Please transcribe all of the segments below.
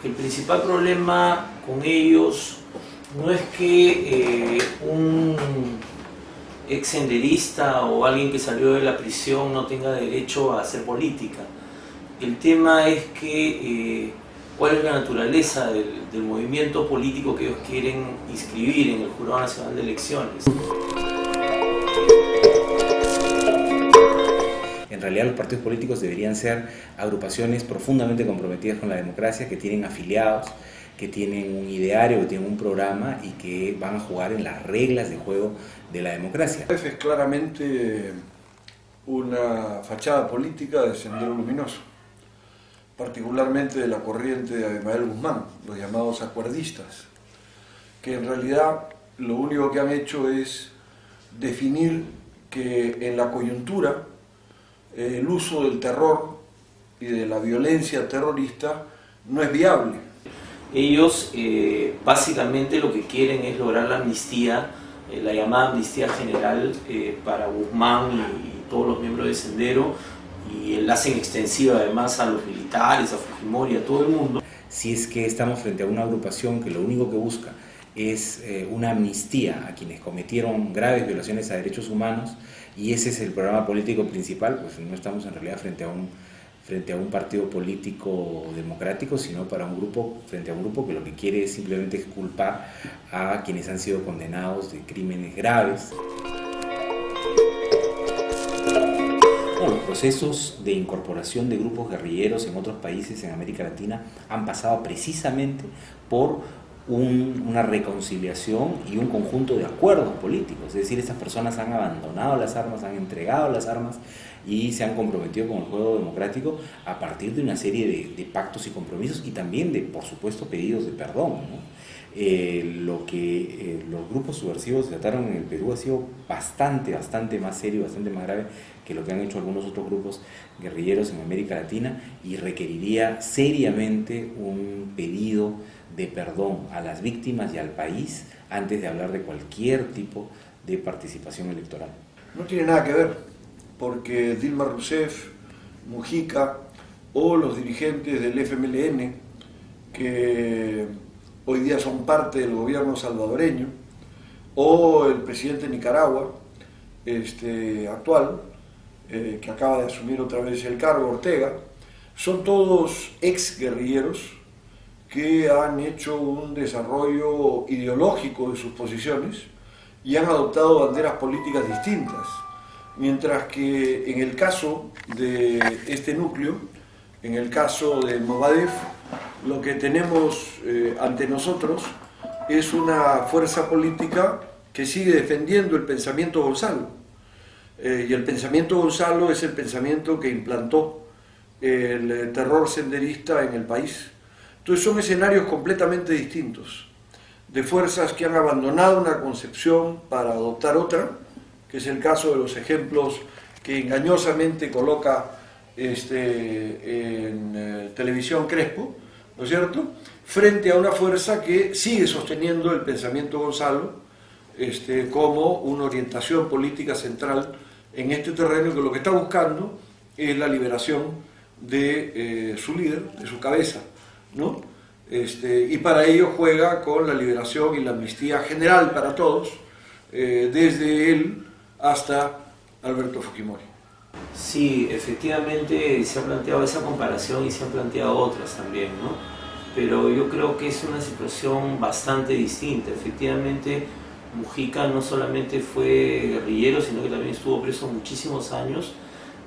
El principal problema con ellos no es que un ex senderista o alguien que salió de la prisión no tenga derecho a hacer política. El tema es que cuál es la naturaleza del movimiento político que ellos quieren inscribir en el Jurado Nacional de Elecciones. En realidad los partidos políticos deberían ser agrupaciones profundamente comprometidas con la democracia, que tienen afiliados, que tienen un ideario, que tienen un programa y que van a jugar en las reglas de juego de la democracia. Es claramente una fachada política de Sendero Luminoso, particularmente de la corriente de Abimael Guzmán, los llamados acuerdistas, que en realidad lo único que han hecho es definir que en la coyuntura el uso del terror y de la violencia terrorista no es viable. Ellos básicamente lo que quieren es lograr la amnistía, la llamada amnistía general para Guzmán y todos los miembros de Sendero, y la hacen extensiva además a los militares, a Fujimori, a todo el mundo. Si es que estamos frente a una agrupación que lo único que busca es una amnistía a quienes cometieron graves violaciones a derechos humanos, y ese es el programa político principal, pues no estamos en realidad frente a un partido político democrático, sino frente a un grupo que lo que quiere es simplemente culpar a quienes han sido condenados de crímenes graves. Los procesos de incorporación de grupos guerrilleros en otros países en América Latina han pasado precisamente por una reconciliación y un conjunto de acuerdos políticos, es decir, estas personas han abandonado las armas, han entregado las armas y se han comprometido con el juego democrático a partir de una serie de pactos y compromisos, y también de, por supuesto, pedidos de perdón, ¿no? Lo que los grupos subversivos trataron en el Perú ha sido bastante más serio, bastante más grave que lo que han hecho algunos otros grupos guerrilleros en América Latina, y requeriría seriamente un pedido de perdón a las víctimas y al país antes de hablar de cualquier tipo de participación electoral. No tiene nada que ver, porque Dilma Rousseff, Mujica o los dirigentes del FMLN, que hoy día son parte del gobierno salvadoreño, o el presidente de Nicaragua actual, que acaba de asumir otra vez el cargo, Ortega, son todos ex guerrilleros que han hecho un desarrollo ideológico de sus posiciones y han adoptado banderas políticas distintas, mientras que en el caso de este núcleo, en el caso de Movadef, lo que tenemos ante nosotros es una fuerza política que sigue defendiendo el pensamiento Gonzalo, y el pensamiento Gonzalo es el pensamiento que implantó el terror senderista en el país. Entonces son escenarios completamente distintos, de fuerzas que han abandonado una concepción para adoptar otra, que es el caso de los ejemplos que engañosamente coloca en televisión Crespo, ¿no es cierto?, frente a una fuerza que sigue sosteniendo el pensamiento Gonzalo como una orientación política central en este terreno, que lo que está buscando es la liberación de su líder, de su cabeza, ¿no? Y para ello juega con la liberación y la amnistía general para todos, desde él hasta Alberto Fujimori. Sí, efectivamente se ha planteado esa comparación y se han planteado otras también, ¿no? Pero yo creo que es una situación bastante distinta. Efectivamente, Mujica no solamente fue guerrillero, sino que también estuvo preso muchísimos años,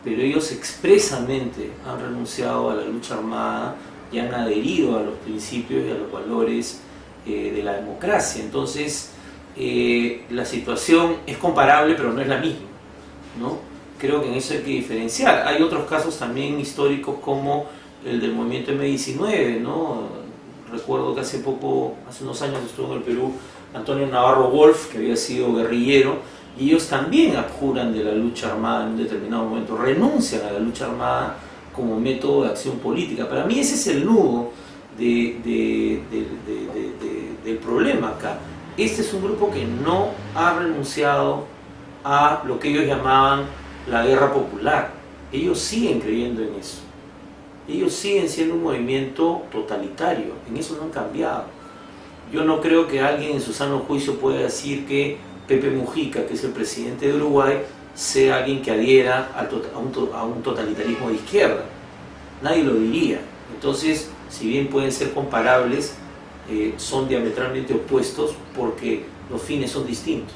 pero ellos expresamente han renunciado a la lucha armada y han adherido a los principios y a los valores de la democracia. Entonces, la situación es comparable, pero no es la misma, ¿no? Creo que en eso hay que diferenciar. Hay otros casos también históricos, como el del movimiento M19, ¿no? Recuerdo que hace unos años estuvo en el Perú Antonio Navarro Wolf, que había sido guerrillero, y ellos también abjuran de la lucha armada en un determinado momento, renuncian a la lucha armada como método de acción política. Para mí ese es el nudo del problema acá. Este es un grupo que no ha renunciado a lo que ellos llamaban la guerra popular. Ellos siguen creyendo en eso. ellos siguen siendo un movimiento totalitario, en eso no han cambiado. Yo no creo que alguien en su sano juicio pueda decir que Pepe Mujica, que es el presidente de Uruguay, sea alguien que adhiera a un totalitarismo de izquierda. Nadie lo diría. Entonces, si bien pueden ser comparables, son diametralmente opuestos porque los fines son distintos.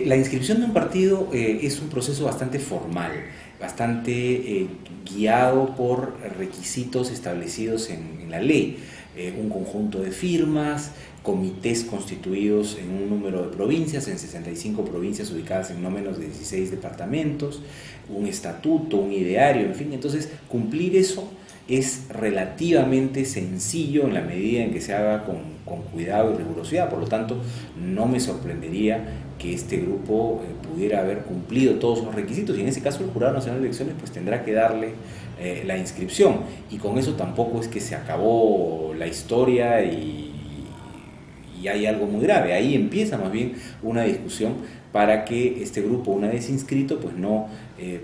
La inscripción de un partido es un proceso bastante formal, bastante guiado por requisitos establecidos en la ley. Un conjunto de firmas, comités constituidos en un número de provincias, en 65 provincias ubicadas en no menos de 16 departamentos, un estatuto, un ideario, en fin. Entonces, cumplir eso es relativamente sencillo en la medida en que se haga con cuidado y rigurosidad. Por lo tanto, no me sorprendería que este grupo pudiera haber cumplido todos los requisitos, y en ese caso el Jurado Nacional de Elecciones pues tendrá que darle la inscripción, y con eso tampoco es que se acabó la historia y hay algo muy grave. Ahí empieza más bien una discusión para que este grupo, una vez inscrito, pues no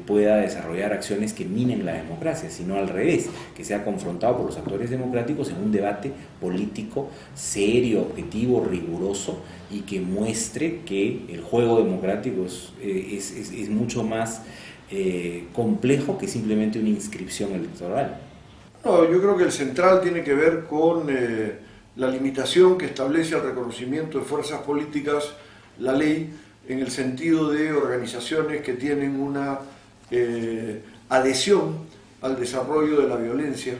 pueda desarrollar acciones que minen la democracia, sino al revés, que sea confrontado por los actores democráticos en un debate político serio, objetivo, riguroso, y que muestre que el juego democrático es mucho más complejo que simplemente una inscripción electoral. No, yo creo que el central tiene que ver con la limitación que establece el reconocimiento de fuerzas políticas, la ley, en el sentido de organizaciones que tienen una adhesión al desarrollo de la violencia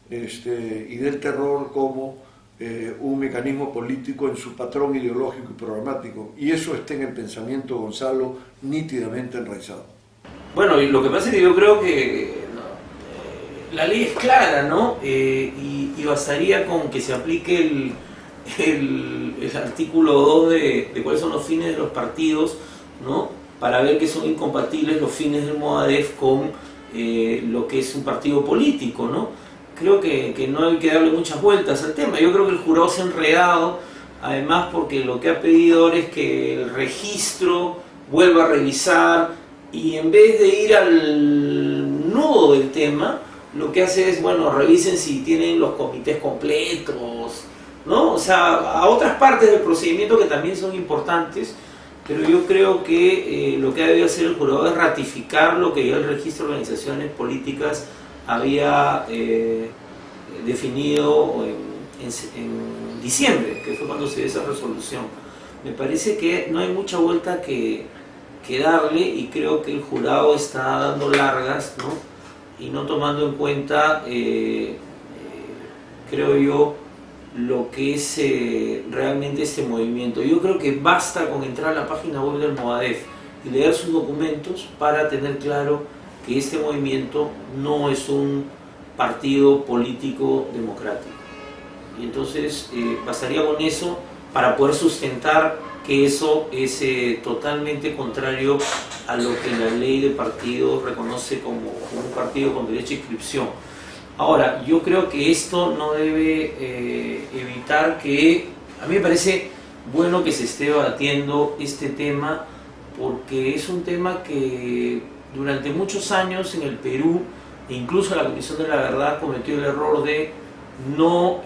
y del terror como un mecanismo político en su patrón ideológico y programático. Y eso está en el pensamiento, Gonzalo, nítidamente enraizado. Bueno, y lo que pasa es que yo creo que la ley es clara, ¿no? Y bastaría con que se aplique el artículo 2 de cuáles son los fines de los partidos, ¿no? Para ver que son incompatibles los fines del MOADEF con lo que es un partido político, ¿no? Creo que no hay que darle muchas vueltas al tema. Yo creo que el jurado se ha enredado, además porque lo que ha pedido ahora es que el registro vuelva a revisar, y en vez de ir al nudo del tema, lo que hace es, bueno, revisen si tienen los comités completos, ¿no? O sea, a otras partes del procedimiento que también son importantes, pero yo creo que lo que ha debido hacer el jurado es ratificar lo que ya el registro de organizaciones políticas había definido en diciembre, que fue cuando se dio esa resolución. Me parece que no hay mucha vuelta que darle, y creo que el jurado está dando largas, ¿no? Y no tomando en cuenta, creo yo, lo que es realmente este movimiento. Yo creo que basta con entrar a la página web del MOADEF y leer sus documentos para tener claro que este movimiento no es un partido político democrático. Y entonces bastaría con eso para poder sustentar que eso es totalmente contrario a lo que la ley de partidos reconoce como un partido con derecho a inscripción. Ahora, yo creo que esto no debe evitar que, a mí me parece bueno que se esté debatiendo este tema, porque es un tema que durante muchos años en el Perú, e incluso la Comisión de la Verdad cometió el error de no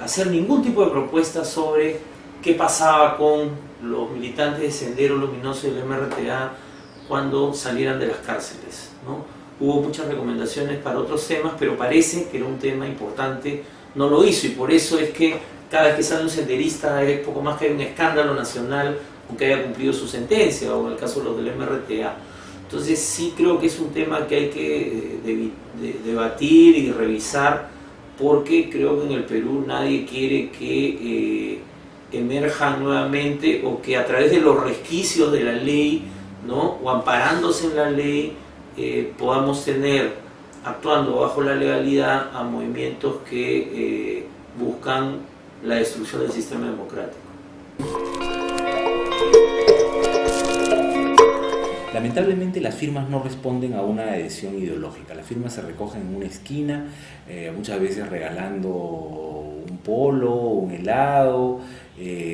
hacer ningún tipo de propuesta sobre qué pasaba con los militantes de Sendero Luminoso y del MRTA cuando salieran de las cárceles, ¿no? Hubo muchas recomendaciones para otros temas, pero parece que era un tema importante, no lo hizo, y por eso es que cada vez que sale un senderista es poco más que hay un escándalo nacional, aunque haya cumplido su sentencia, o en el caso de los del MRTA. Entonces sí creo que es un tema que hay que debatir y revisar, porque creo que en el Perú nadie quiere que emerjan nuevamente, o que a través de los resquicios de la ley, ¿no? O amparándose en la ley, podamos tener, actuando bajo la legalidad, a movimientos que buscan la destrucción del sistema democrático. Lamentablemente las firmas no responden a una adhesión ideológica. Las firmas se recogen en una esquina, muchas veces regalando un polo, un helado,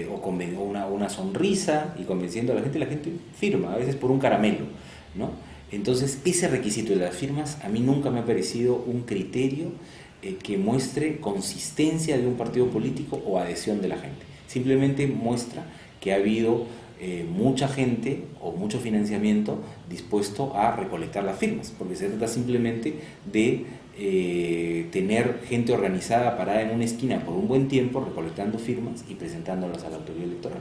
o una sonrisa, y convenciendo a la gente firma, a veces por un caramelo. ¿no? Entonces, ese requisito de las firmas a mí nunca me ha parecido un criterio que muestre consistencia de un partido político o adhesión de la gente. Simplemente muestra que ha habido mucha gente o mucho financiamiento dispuesto a recolectar las firmas, porque se trata simplemente de tener gente organizada parada en una esquina por un buen tiempo recolectando firmas y presentándolas a la autoridad electoral.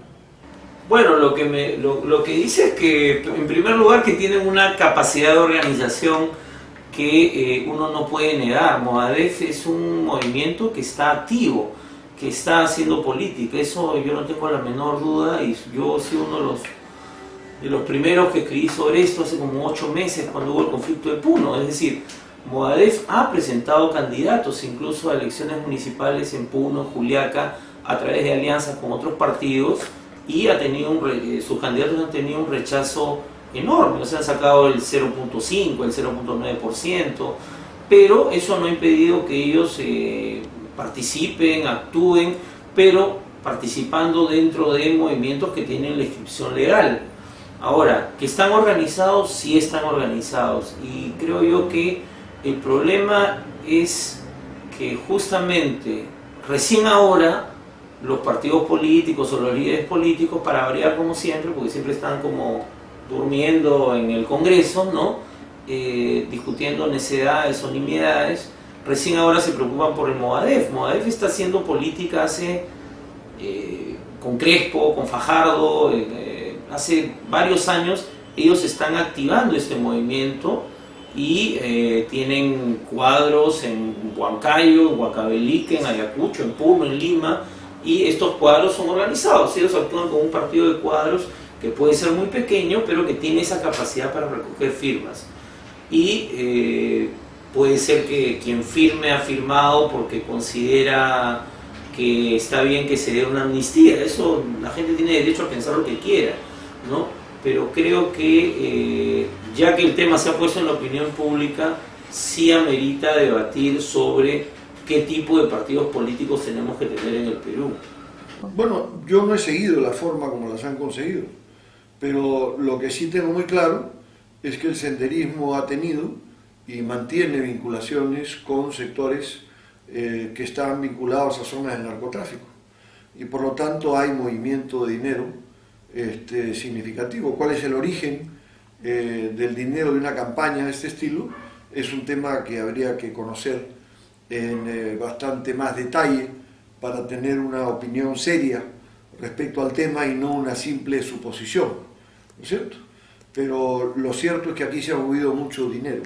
Bueno, lo que dice es que, en primer lugar, que tienen una capacidad de organización que uno no puede negar. Movadef es un movimiento que está activo, que está haciendo política, eso yo no tengo la menor duda, y yo he sido uno de los primeros que escribí sobre esto hace como 8 meses cuando hubo el conflicto de Puno. Es decir, Movadef ha presentado candidatos incluso a elecciones municipales en Puno, Juliaca, a través de alianzas con otros partidos, y ha tenido sus candidatos han tenido un rechazo enorme, o sea, han sacado el 0.5, el 0.9%, pero eso no ha impedido que ellos participen, actúen, pero participando dentro de movimientos que tienen la inscripción legal. Ahora, que están organizados, sí están organizados, y creo yo que el problema es que justamente recién ahora los partidos políticos o los líderes políticos, para variar como siempre, porque siempre están como durmiendo en el Congreso, ¿no? Discutiendo necedades o nimiedades, recién ahora se preocupan por el Movadef. Movadef está haciendo política con Crespo, con Fajardo, hace varios años ellos están activando este movimiento y tienen cuadros en Huancayo, en Huancavelica, en Ayacucho, en Puno, en Lima, y estos cuadros son organizados. Ellos actúan como un partido de cuadros que puede ser muy pequeño, pero que tiene esa capacidad para recoger firmas. Y puede ser que quien firme ha firmado porque considera que está bien que se dé una amnistía. Eso, la gente tiene derecho a pensar lo que quiera, ¿no? Pero creo que ya que el tema se ha puesto en la opinión pública, sí amerita debatir sobre qué tipo de partidos políticos tenemos que tener en el Perú. Bueno, yo no he seguido la forma como las han conseguido, pero lo que sí tengo muy claro es que el senderismo ha tenido y mantiene vinculaciones con sectores que están vinculados a zonas de narcotráfico, y por lo tanto hay movimiento de dinero significativo. ¿Cuál es el origen del dinero de una campaña de este estilo? Es un tema que habría que conocer en bastante más detalle para tener una opinión seria respecto al tema y no una simple suposición, ¿no es cierto? Pero lo cierto es que aquí se ha movido mucho dinero.